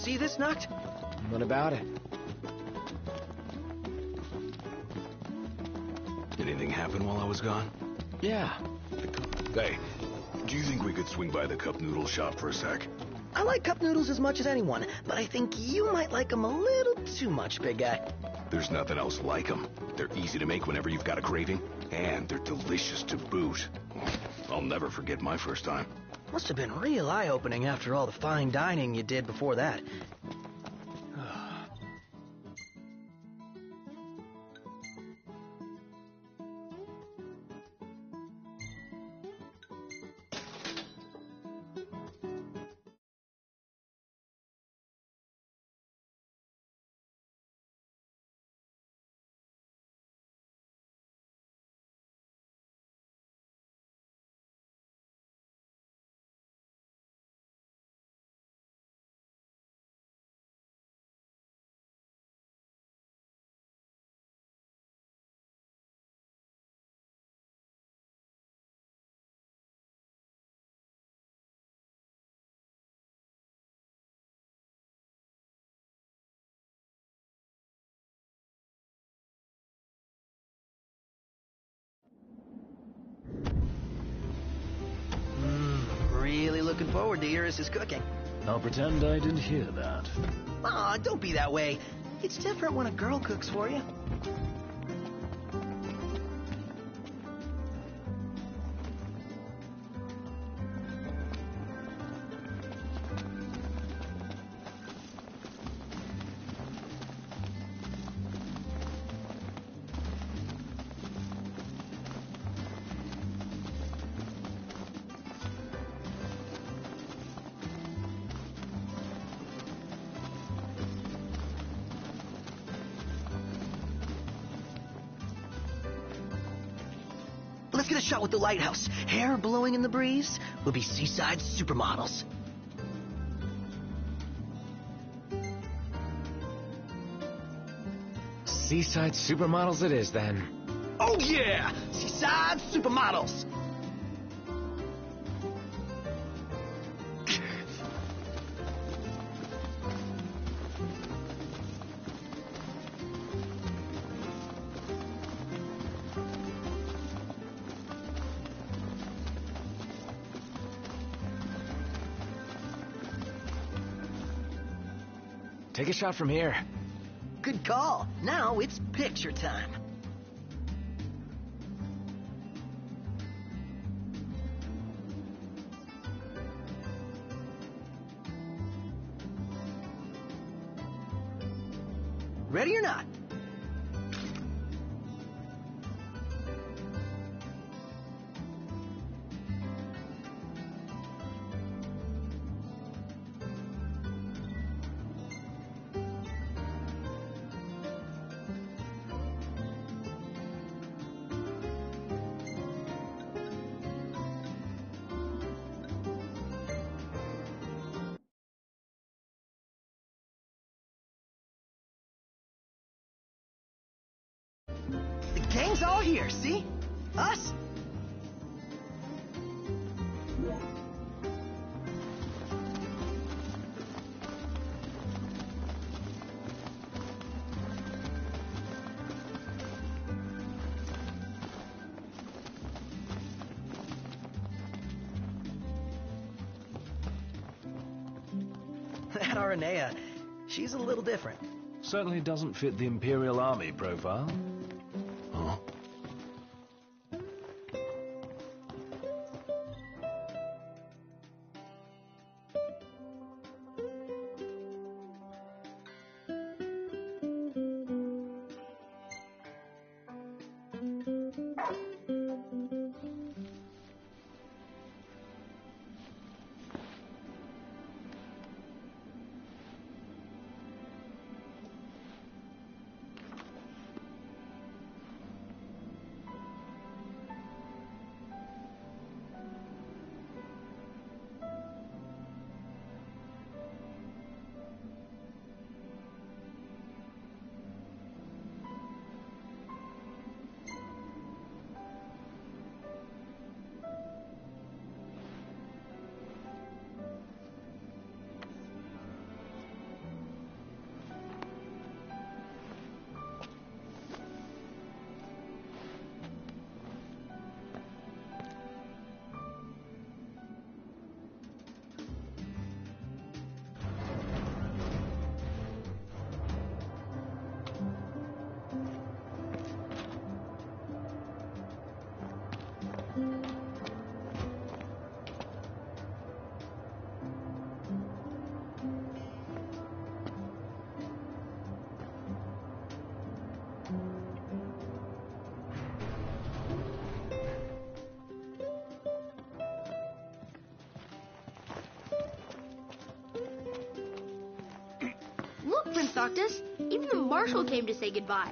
see this, Noct? What about it? Anything happen while I was gone? Yeah. Hey, do you think we could swing by the cup noodle shop for a sec? I like cup noodles as much as anyone, but I think you might like them a little too much, big guy. There's nothing else like them. They're easy to make whenever you've got a craving, and they're delicious to boot. I'll never forget my first time. Must have been real eye-opening after all the fine dining you did before that. Really looking forward to Iris' cooking. I'll pretend I didn't hear that. Aw, don't be that way. It's different when a girl cooks for you. Let's get a shot with the lighthouse. Hair blowing in the breeze. We'll be seaside supermodels. Seaside supermodels it is, then. Oh yeah! Seaside supermodels! Take a shot from here. Good call. Now it's picture time. Ready or not? The gang's all here, see? Us? That Aranea, she's a little different. Certainly doesn't fit the Imperial Army profile. Huh? Prince Noctis. Even the Marshal came to say goodbye.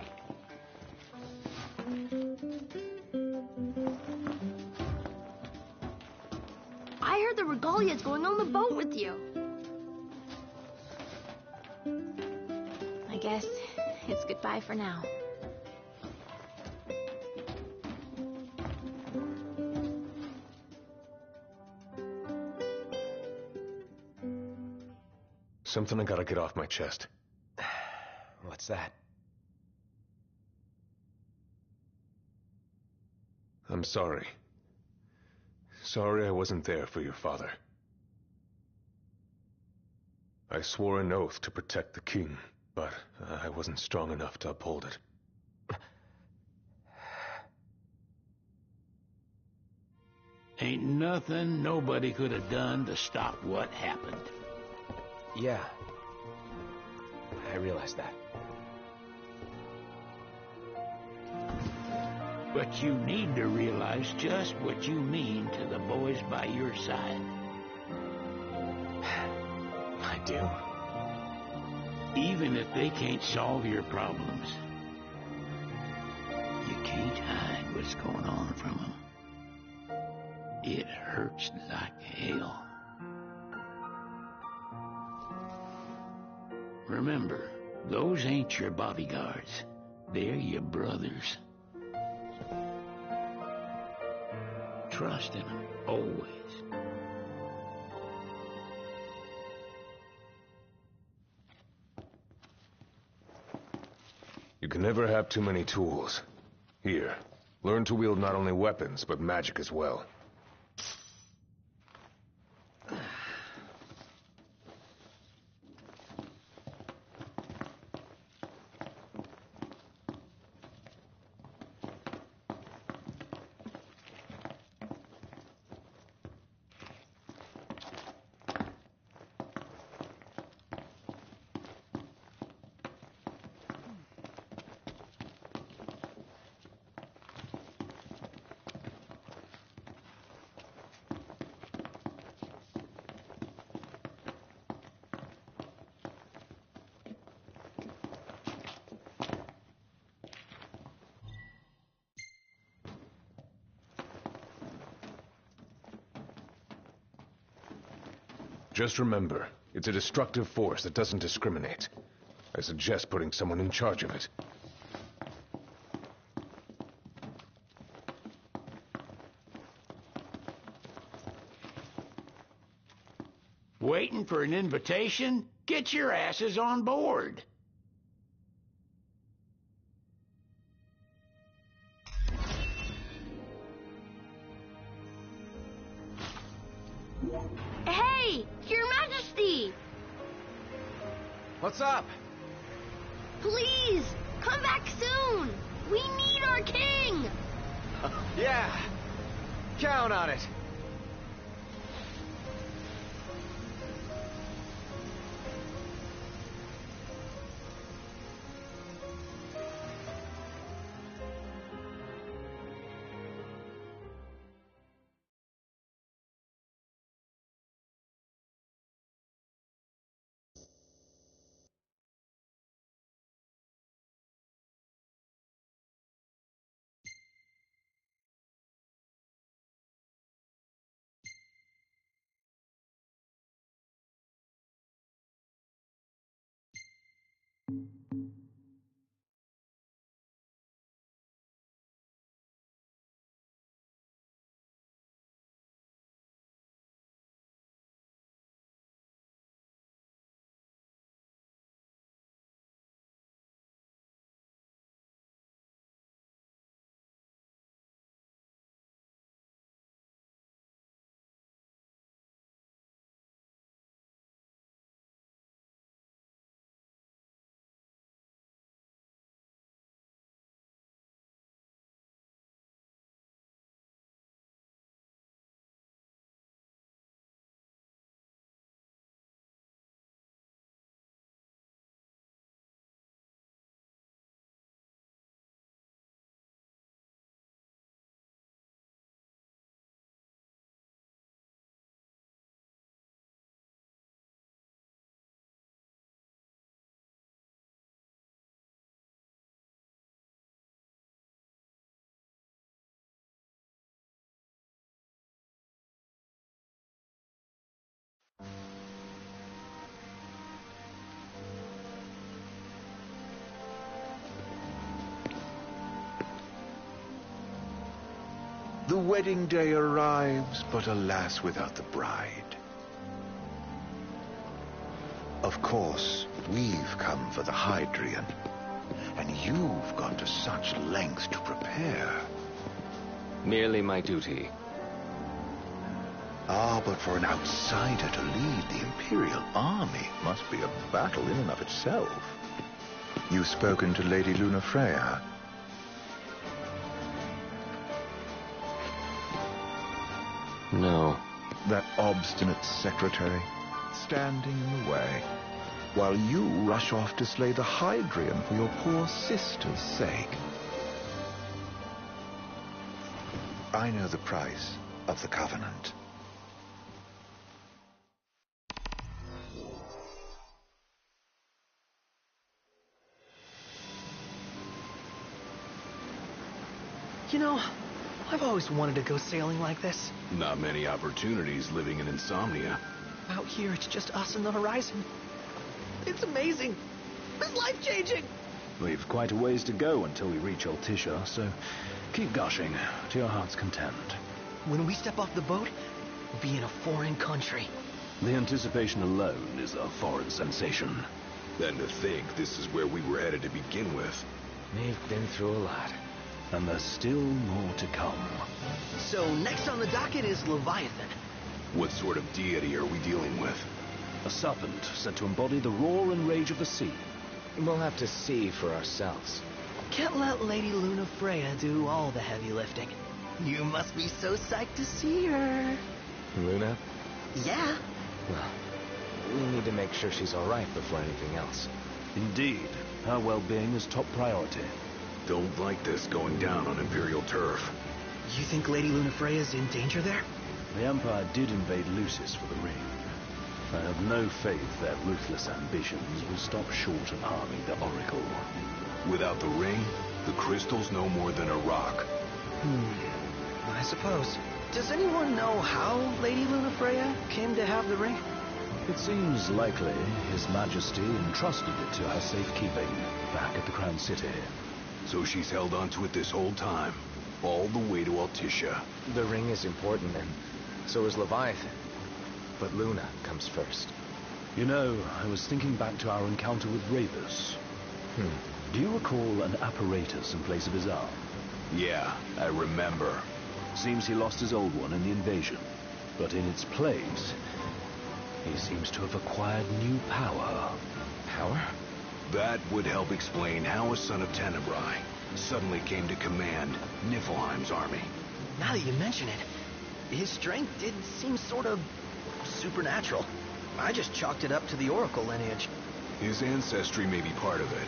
I heard the Regalia's going on the boat with you. I guess it's goodbye for now. Something I gotta get off my chest. What's that? I'm sorry. Sorry I wasn't there for your father. I swore an oath to protect the king, but I wasn't strong enough to uphold it. Ain't nothing nobody could have done to stop what happened. Yeah. I realize that. But you need to realize just what you mean to the boys by your side. I do. Even if they can't solve your problems, you can't hide what's going on from them. It hurts like hell. Remember, those ain't your bodyguards. They're your brothers. Trust in them, always. You can never have too many tools. Here, learn to wield not only weapons, but magic as well. Just remember, it's a destructive force that doesn't discriminate. I suggest putting someone in charge of it. Waiting for an invitation? Get your asses on board. Hey, Your Majesty! What's up? Please, come back soon! We need our king! Yeah. Count on it. The wedding day arrives, but alas, without the bride. Of course, we've come for the Hydrian, and you've gone to such lengths to prepare. Merely my duty. Ah, but for an outsider to lead the Imperial army must be a battle in and of itself. You've spoken to Lady Lunafreya? No. That obstinate secretary, standing in the way, while you rush off to slay the Hydrian for your poor sister's sake. I know the price of the Covenant. You know, I've always wanted to go sailing like this. Not many opportunities living in Insomnia. Out here, it's just us and the horizon. It's amazing. It's life-changing. We've quite a ways to go until we reach Altisha, so keep gushing to your heart's content. When we step off the boat, we'll be in a foreign country. The anticipation alone is a foreign sensation. Then to think this is where we were headed to begin with. We've been through a lot. And there's still more to come. So next on the docket is Leviathan. What sort of deity are we dealing with? A serpent said to embody the roar and rage of the sea. We'll have to see for ourselves. Can't let Lady Lunafreya do all the heavy lifting. You must be so psyched to see her. Luna? Yeah. Well, we need to make sure she's all right before anything else. Indeed, her well-being is top priority. Don't like this going down on Imperial turf. You think Lady Lunafreya's in danger there? The Empire did invade Lucis for the ring. I have no faith their ruthless ambitions will stop short of harming the Oracle. Without the ring, the crystal's no more than a rock. I suppose. Does anyone know how Lady Lunafreya came to have the ring? It seems likely His Majesty entrusted it to her safekeeping back at the Crown City. So she's held onto it this whole time, all the way to Altisha. The ring is important, and so is Leviathan. But Luna comes first. You know, I was thinking back to our encounter with Ravus. Do you recall an apparatus in place of his arm? Yeah, I remember. Seems he lost his old one in the invasion. But in its place, he seems to have acquired new power. Power? That would help explain how a son of Tenebrae suddenly came to command Niflheim's army. Now that you mention it, his strength did seem sort of supernatural. I just chalked it up to the Oracle lineage. His ancestry may be part of it,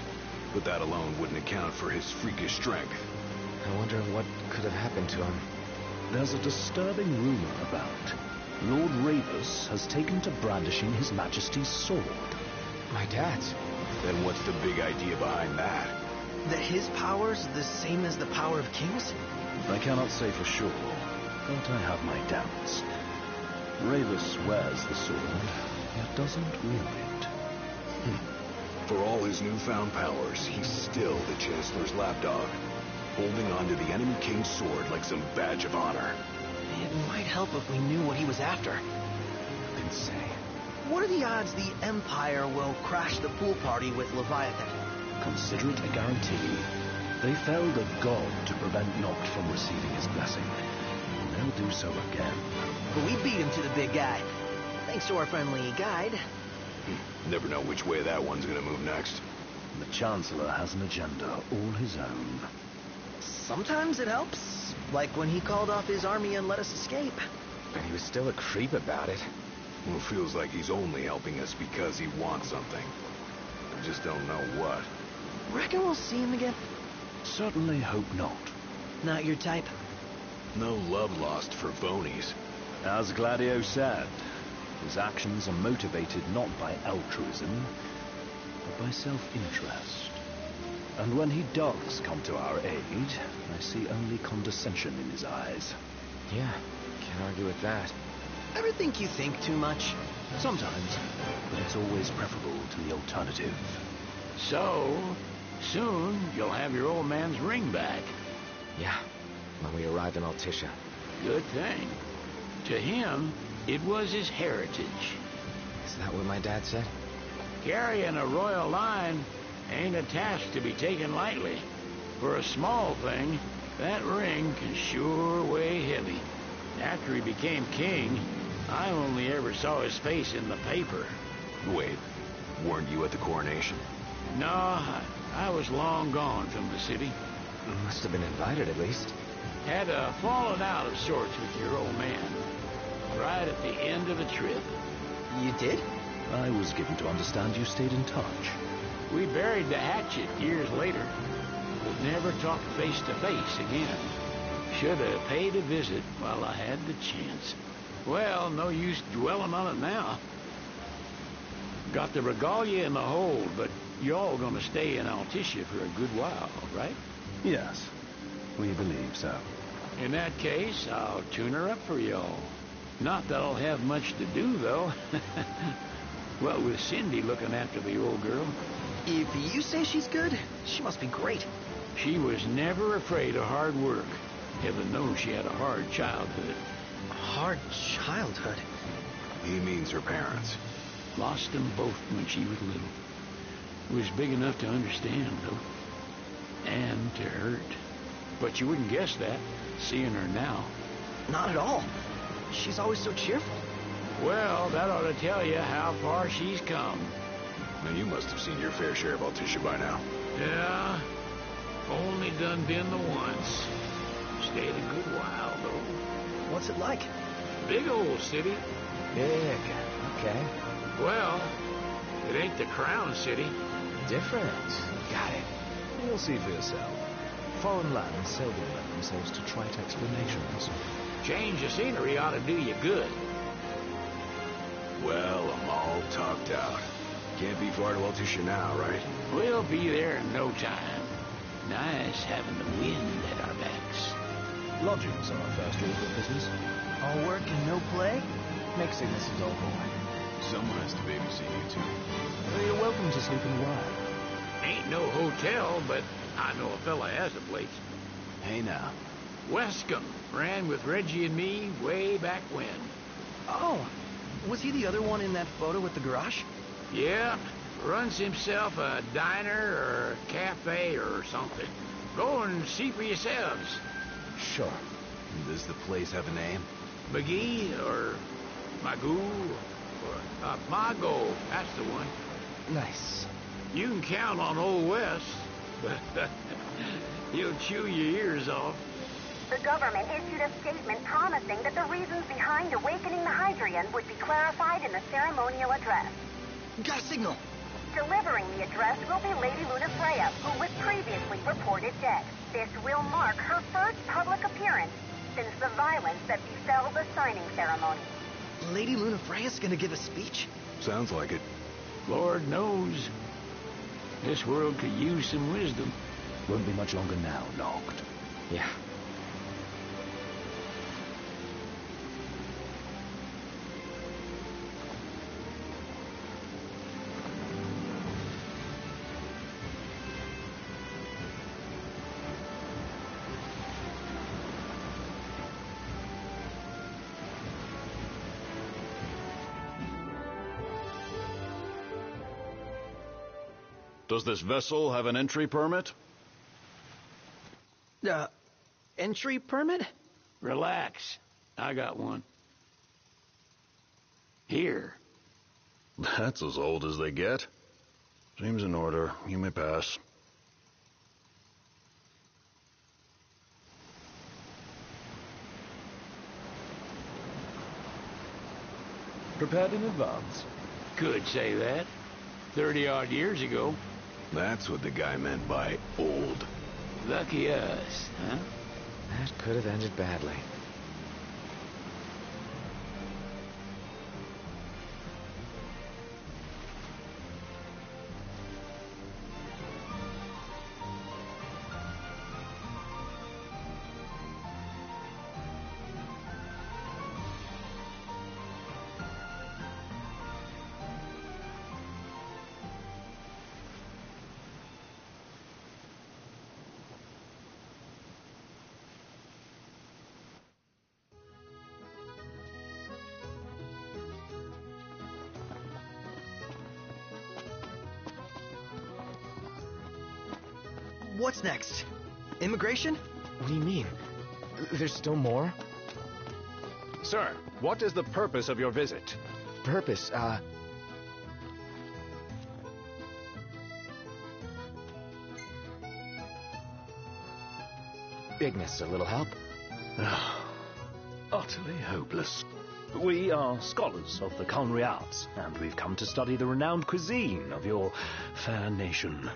but that alone wouldn't account for his freakish strength. I wonder what could have happened to him. There's a disturbing rumor about Lord Ravus has taken to brandishing His Majesty's sword. My dad's. Then what's the big idea behind that? That his power's the same as the power of kings? I cannot say for sure, but I have my doubts. Ravus wears the sword, yet doesn't wield it. For all his newfound powers, he's still the Chancellor's lapdog, holding on to the enemy king's sword like some badge of honor. It might help if we knew what he was after. Who can say? What are the odds the Empire will crash the pool party with Leviathan? Consider it a guarantee. They felled a god to prevent Noct from receiving his blessing. And they'll do so again. But we beat him to the big guy. Thanks to our friendly guide. Never know which way that one's gonna move next. The Chancellor has an agenda all his own. Sometimes it helps. Like when he called off his army and let us escape. But he was still a creep about it. Well, feels like he's only helping us because he wants something. I just don't know what. Reckon we'll see him again? Certainly hope not. Not your type? No love lost for phonies. As Gladio said, his actions are motivated not by altruism, but by self-interest. And when he does come to our aid, I see only condescension in his eyes. Yeah, can't argue with that. Ever think you think too much? Sometimes, but it's always preferable to the alternative. So, soon you'll have your old man's ring back. Yeah, when we arrived in Altissia. Good thing. To him, it was his heritage. Is that what my dad said? Carrying a royal line ain't a task to be taken lightly. For a small thing, that ring can sure weigh heavy. After he became king, I only ever saw his face in the paper. Wait, weren't you at the coronation? No, I was long gone from the city. Must have been invited at least. Had a falling out of sorts with your old man. Right at the end of the trip. You did? I was given to understand you stayed in touch. We buried the hatchet years later, but never talked face to face again. Should have paid a visit while I had the chance. Well, no use dwelling on it now. Got the regalia in the hold, but y'all gonna stay in Altissia for a good while, right? Yes, we believe so. In that case, I'll tune her up for y'all. Not that I'll have much to do, though. What with Cindy looking after the old girl? If you say she's good, she must be great. She was never afraid of hard work. Heaven knows she had a hard childhood. Hard childhood. He means her parents. Lost them both when she was little. Was big enough to understand, though. And to hurt. But you wouldn't guess that, seeing her now. Not at all. She's always so cheerful. Well, that ought to tell you how far she's come. Now, you must have seen your fair share of Altissia by now. Yeah, only done been the once. Stayed a good while, though. What's it like? Big old city. Big. Okay. Well, it ain't the crown city. Different. Got it. You'll see for yourself. Foreign lands seldom lend themselves to trite explanations. Change of scenery ought to do you good. Well, I'm all talked out. Can't be far to Altissia now, right? We'll be there in no time. Nice having the wind at our backs. Lodgings are our first order of business. All work and no play? Makes it Mrs. Old Boy. Someone has to babysit you, too. You're welcome to sleep in the wild. Ain't no hotel, but I know a fella has a place. Hey, now. Wescombe ran with Reggie and me way back when. Oh, was he the other one in that photo with the garage? Yeah, runs himself a diner or a cafe or something. Go and see for yourselves. Sure. Does the place have a name? McGee or Magoo or Mago, that's the one. Nice. You can count on Old West. He'll chew your ears off. The government issued a statement promising that the reasons behind awakening the Hydrian would be clarified in the ceremonial address. Got a signal. Delivering the address will be Lady Luna Freya, who was previously reported dead. This will mark her first public appearance since the violence that befell the signing ceremony. Lady Luna Freya's gonna give a speech? Sounds like it. Lord knows. This world could use some wisdom. Won't be much longer now, Noct. Yeah. Does this vessel have an entry permit? Entry permit? Relax. I got one. Here. That's as old as they get. Seems in order. You may pass. Prepared in advance. Could say that. 30-odd years ago. That's what the guy meant by old. Lucky us, huh? That could have ended badly. What's next? Immigration? What do you mean? There's still more? Sir, what is the purpose of your visit? Purpose, Ignis, a little help? Utterly hopeless. We are scholars of the culinary arts, and we've come to study the renowned cuisine of your fair nation.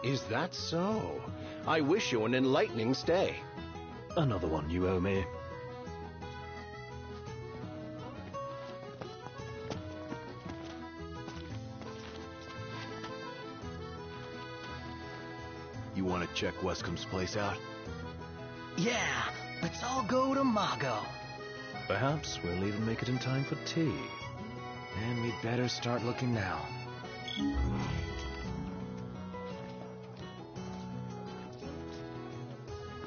Is that so? I wish you an enlightening stay. Another one you owe me. You want to check Wescomb's place out? Yeah, let's all go to Mago. Perhaps we'll even make it in time for tea. And we'd better start looking now.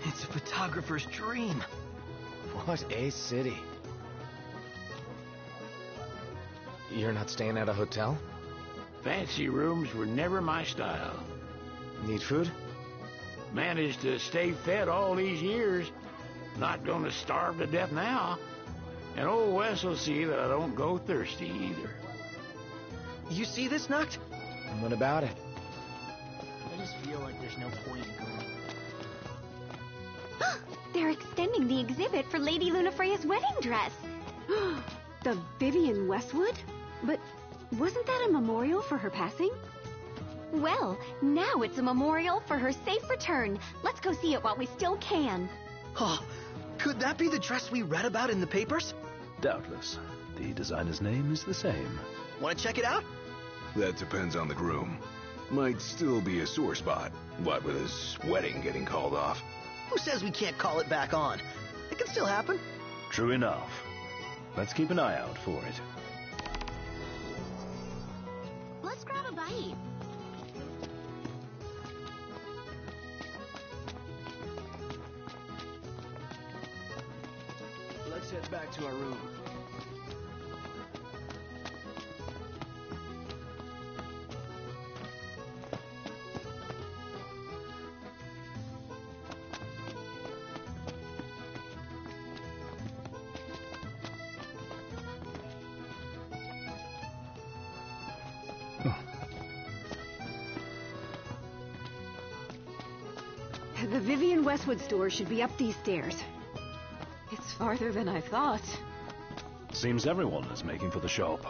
It's a photographer's dream. What a city. You're not staying at a hotel? Fancy rooms were never my style. Need food? Managed to stay fed all these years. Not gonna starve to death now. And old Wes will see that I don't go thirsty either. You see this, Noct? What about it? I just feel like there's no point in going. They're extending the exhibit for Lady Lunafreya's wedding dress. The Vivian Westwood? But wasn't that a memorial for her passing? Well, now it's a memorial for her safe return. Let's go see it while we still can. Oh, could that be the dress we read about in the papers? Doubtless. The designer's name is the same. Want to check it out? That depends on the groom. Might still be a sore spot, what with his wedding getting called off. Who says we can't call it back on? It can still happen. True enough. Let's keep an eye out for it. Let's grab a bite. Let's head back to our room. The Vivian Westwood store should be up these stairs. It's farther than I thought. Seems everyone is making for the shop.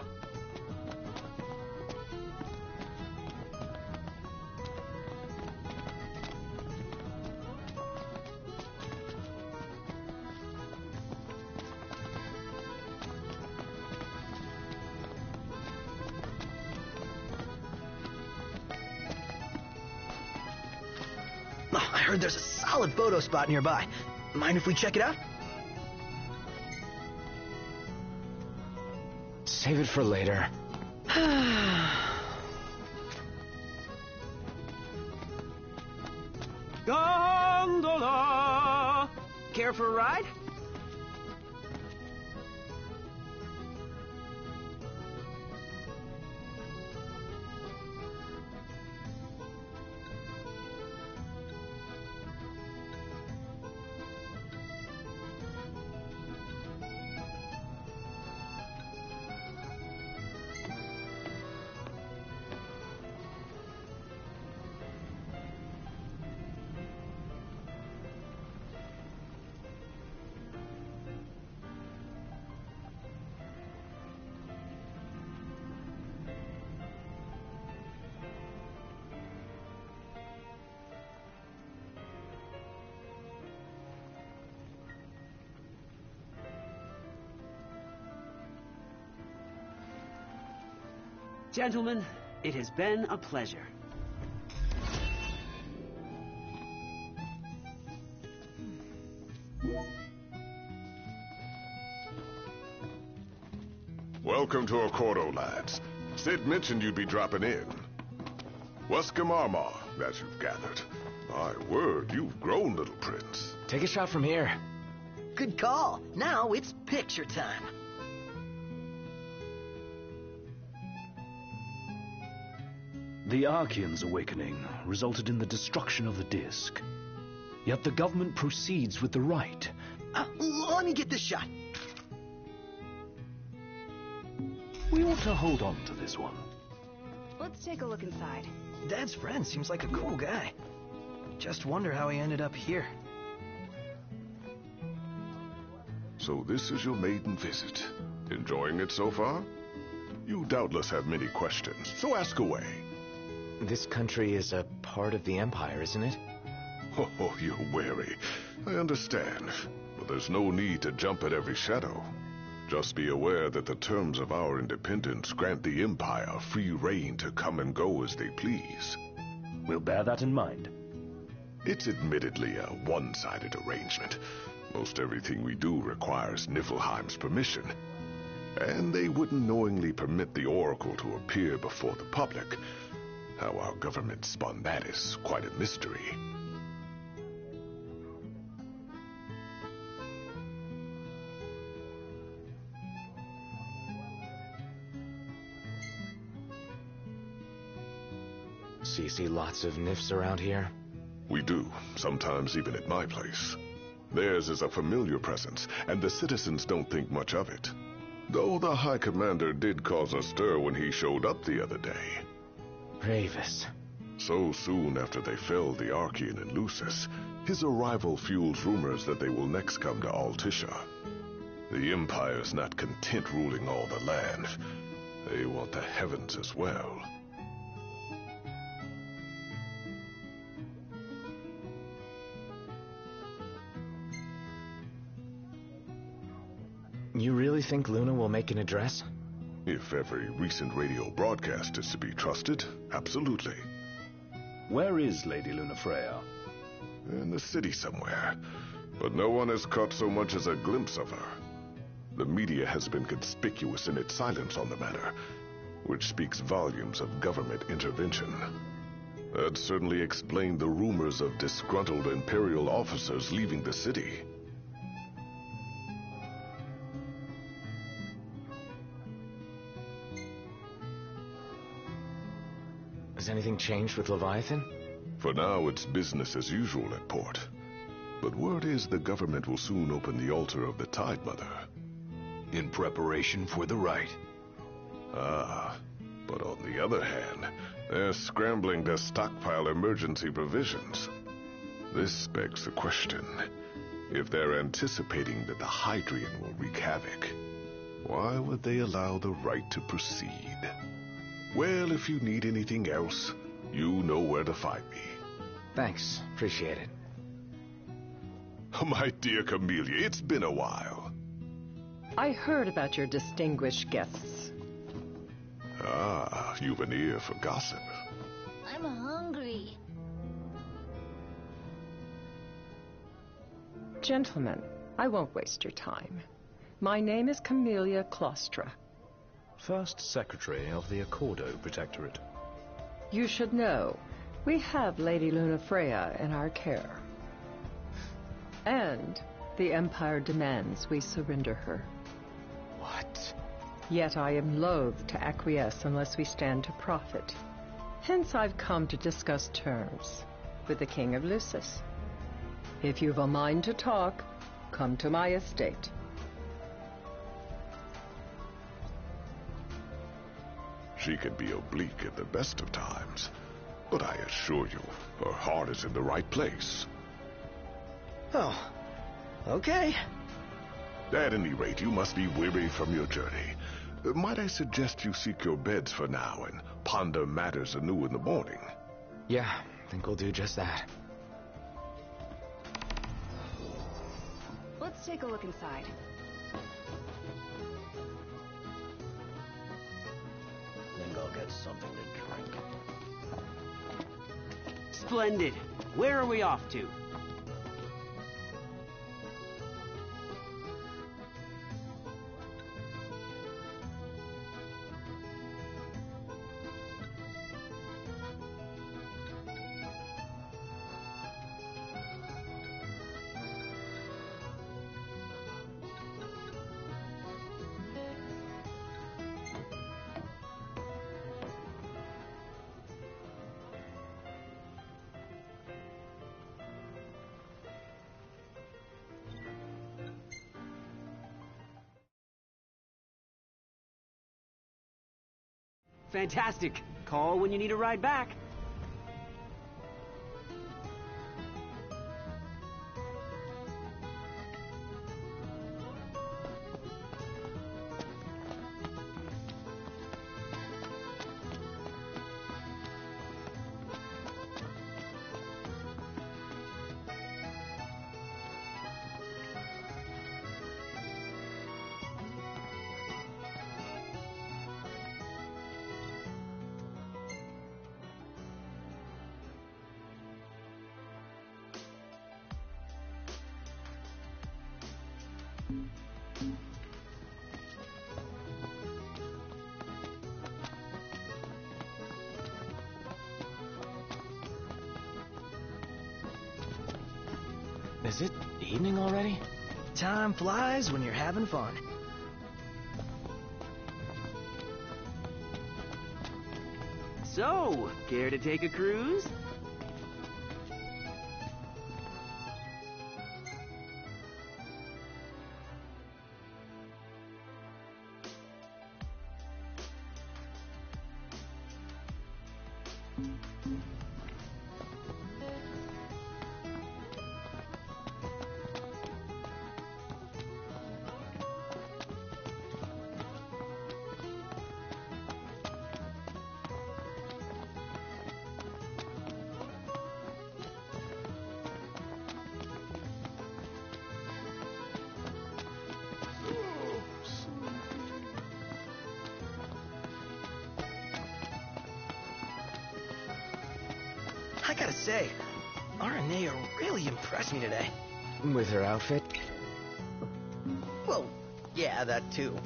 Oh, I heard there's a solid photo spot nearby. Mind if we check it out? Save it for later. Gondola! Care for a ride? Gentlemen, it has been a pleasure. Welcome to Accordo, lads. Sid mentioned you'd be dropping in. G.A.M.E.R, as you've gathered. My word, you've grown, little prince. Take a shot from here. Good call. Now it's picture time. The Archean's awakening resulted in the destruction of the disk. Yet the government proceeds with the rite. Let me get this shot. We ought to hold on to this one. Let's take a look inside. Dad's friend seems like a cool guy. Just wonder how he ended up here. So this is your maiden visit. Enjoying it so far? You doubtless have many questions, so ask away. This country is a part of the Empire, isn't it? Oh, you're wary. I understand. But there's no need to jump at every shadow. Just be aware that the terms of our independence grant the Empire free reign to come and go as they please. We'll bear that in mind. It's admittedly a one-sided arrangement. Most everything we do requires Niflheim's permission. And they wouldn't knowingly permit the Oracle to appear before the public. How our government spun that is quite a mystery. So you see lots of Nifs around here? We do, sometimes even at my place. Theirs is a familiar presence, and the citizens don't think much of it. Though the High Commander did cause a stir when he showed up the other day. Gravis. So soon after they felled the Archean and Lucis, his arrival fuels rumors that they will next come to Altisha. The Empire's not content ruling all the land. They want the heavens as well. You really think Luna will make an address? If every recent radio broadcast is to be trusted, absolutely. Where is Lady Lunafreya? In the city somewhere, but no one has caught so much as a glimpse of her. The media has been conspicuous in its silence on the matter, which speaks volumes of government intervention. That certainly explained the rumors of disgruntled Imperial officers leaving the city. Has anything changed with Leviathan? For now, it's business as usual at port. But word is the government will soon open the altar of the Tide Mother. In preparation for the rite. Ah, but on the other hand, they're scrambling to stockpile emergency provisions. This begs the question, if they're anticipating that the Hydrian will wreak havoc, why would they allow the rite to proceed? Well, if you need anything else, you know where to find me. Thanks. Appreciate it. Oh, my dear Camellia, it's been a while. I heard about your distinguished guests. Ah, you've an ear for gossip. I'm hungry. Gentlemen, I won't waste your time. My name is Camellia Claustra. First Secretary of the Accordo Protectorate. You should know, we have Lady Lunafreya in our care. And the Empire demands we surrender her. What? Yet I am loath to acquiesce unless we stand to profit. Hence I've come to discuss terms with the King of Lucis. If you've a mind to talk, come to my estate. She can be oblique at the best of times, but I assure you, her heart is in the right place. Oh, okay. At any rate, you must be weary from your journey. Might I suggest you seek your beds for now and ponder matters anew in the morning? Yeah, I think we'll do just that. Let's take a look inside. Think I'll get something to drink. Splendid. Where are we off to? Fantastic. Call when you need a ride back. Is it evening already? Time flies when you're having fun. So, care to take a cruise? I gotta say, Aranea really impressed me today. With her outfit? Well, yeah, that too.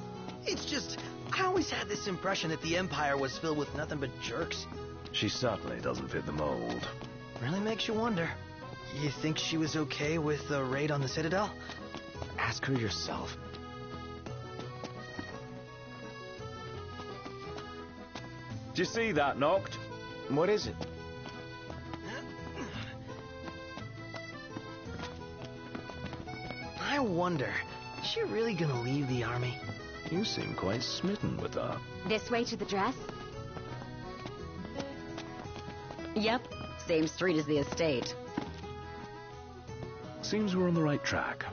It's just, I always had this impression that the Empire was filled with nothing but jerks. She certainly doesn't fit the mold. Really makes you wonder. You think she was okay with the raid on the Citadel? Ask her yourself. Did you see that, Noct? What is it? I wonder, is she really gonna leave the army? You seem quite smitten with her. This way to the dress? Yep, same street as the estate. Seems we're on the right track.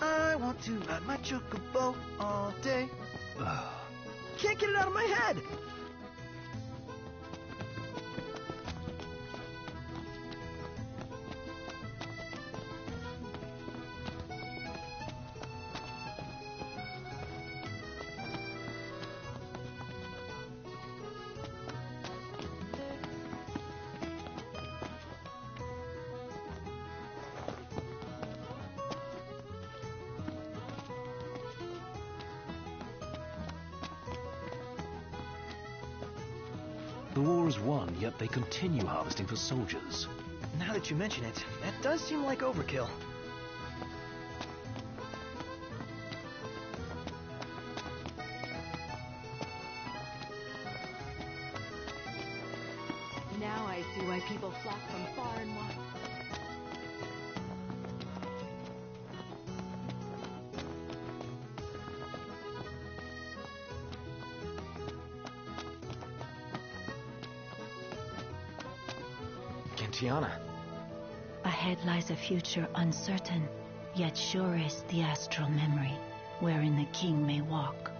I want to ride my chocobo all day. Can't get it out of my head. The war is won, yet they continue harvesting for soldiers. Now that you mention it, that does seem like overkill. Now I see why people flock from far and wide. Tiana. Ahead lies a future uncertain, yet sure is the astral memory, wherein the king may walk.